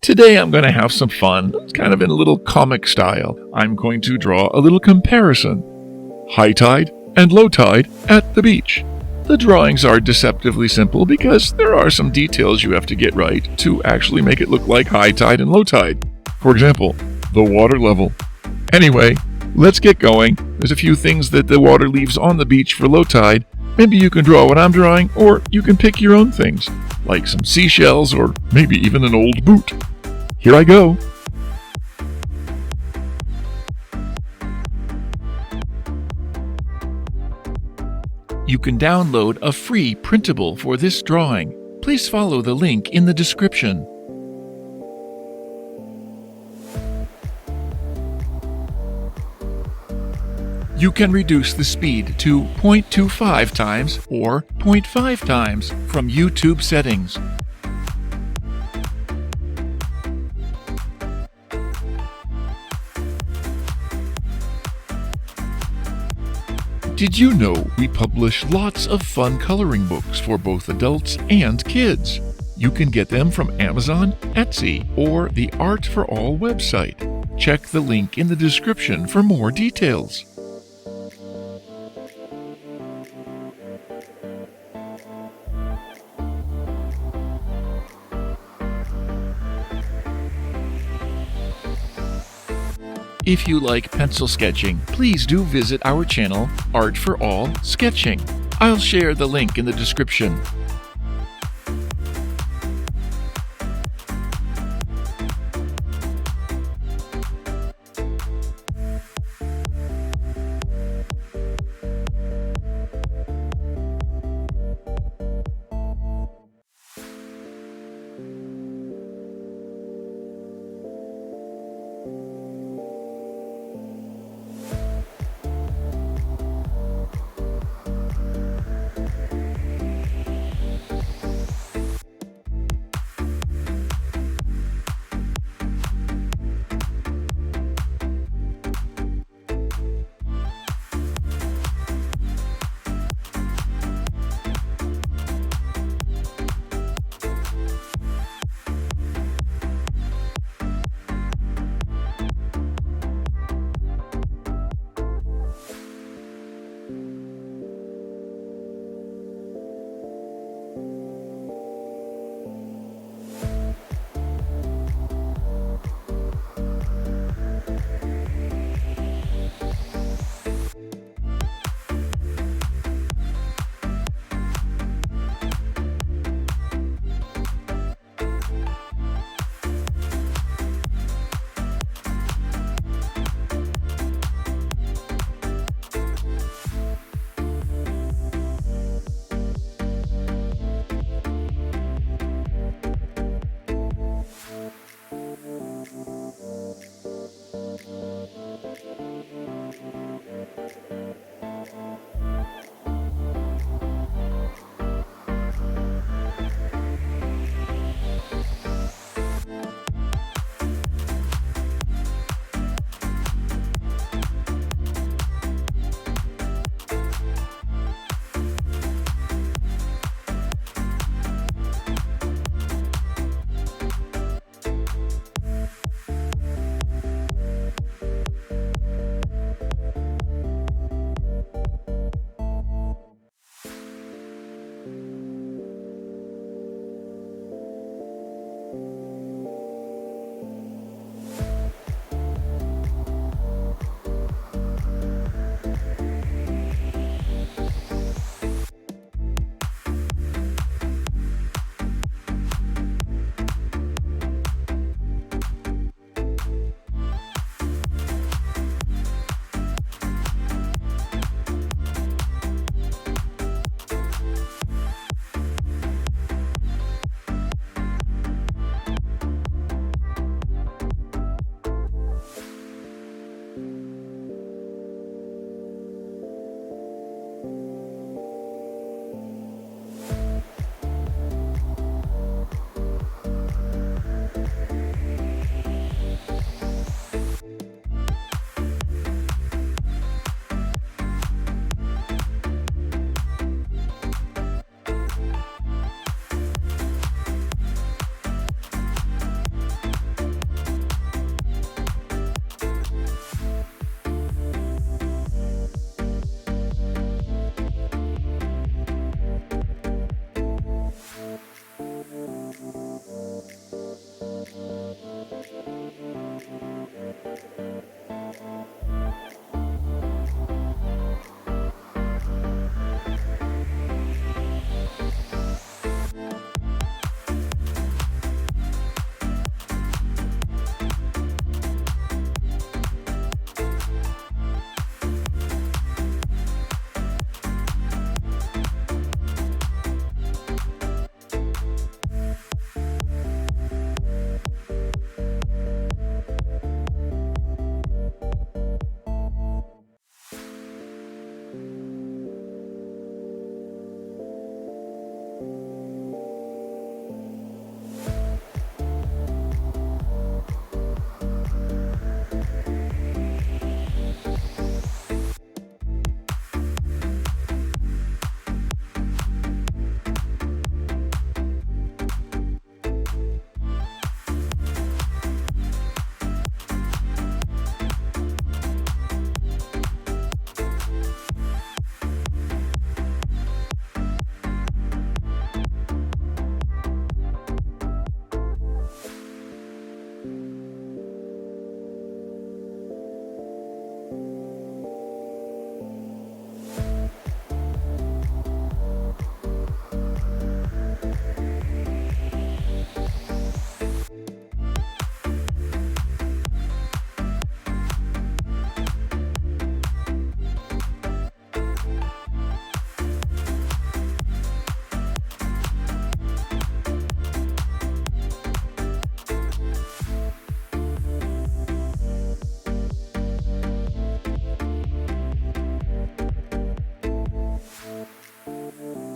Today I'm going to have some fun, kind of in a little comic style. I'm going to draw a little comparison. High tide and low tide at the beach. The drawings are deceptively simple because there are some details you have to get right to actually make it look like high tide and low tide. For example, the water level. Anyway, let's get going. There's a few things that the water leaves on the beach for low tide. Maybe you can draw what I'm drawing, or you can pick your own things, like some seashells or maybe even an old boot. Here I go. You can download a free printable for this drawing. Please follow the link in the description. You can reduce the speed to 0.25 times or 0.5 times from YouTube settings. Did you know we publish lots of fun coloring books for both adults and kids? You can get them from Amazon, Etsy, or the Art for All website. Check the link in the description for more details. If you like pencil sketching, please do visit our channel, Art for All Sketching. I'll share the link in the description.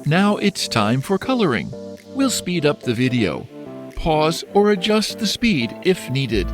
Now it's time for coloring. We'll speed up the video. Pause or adjust the speed if needed.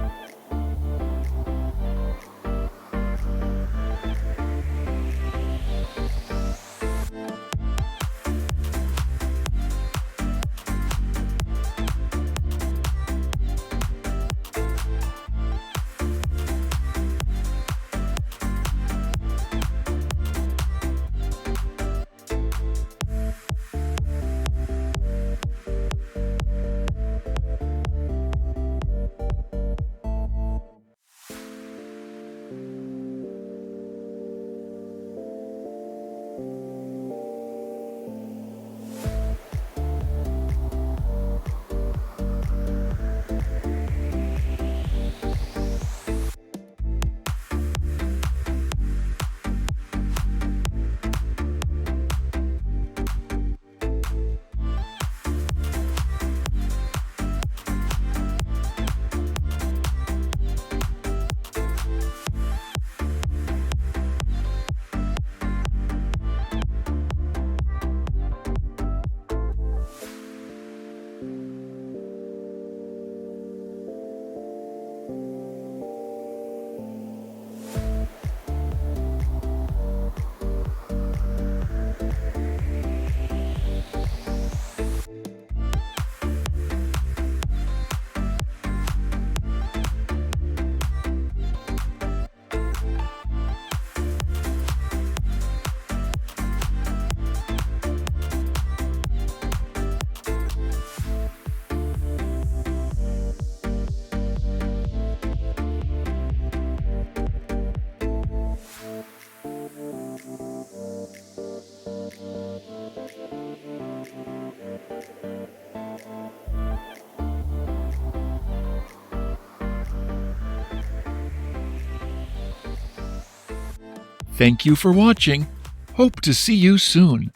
Thank you for watching. Hope to see you soon.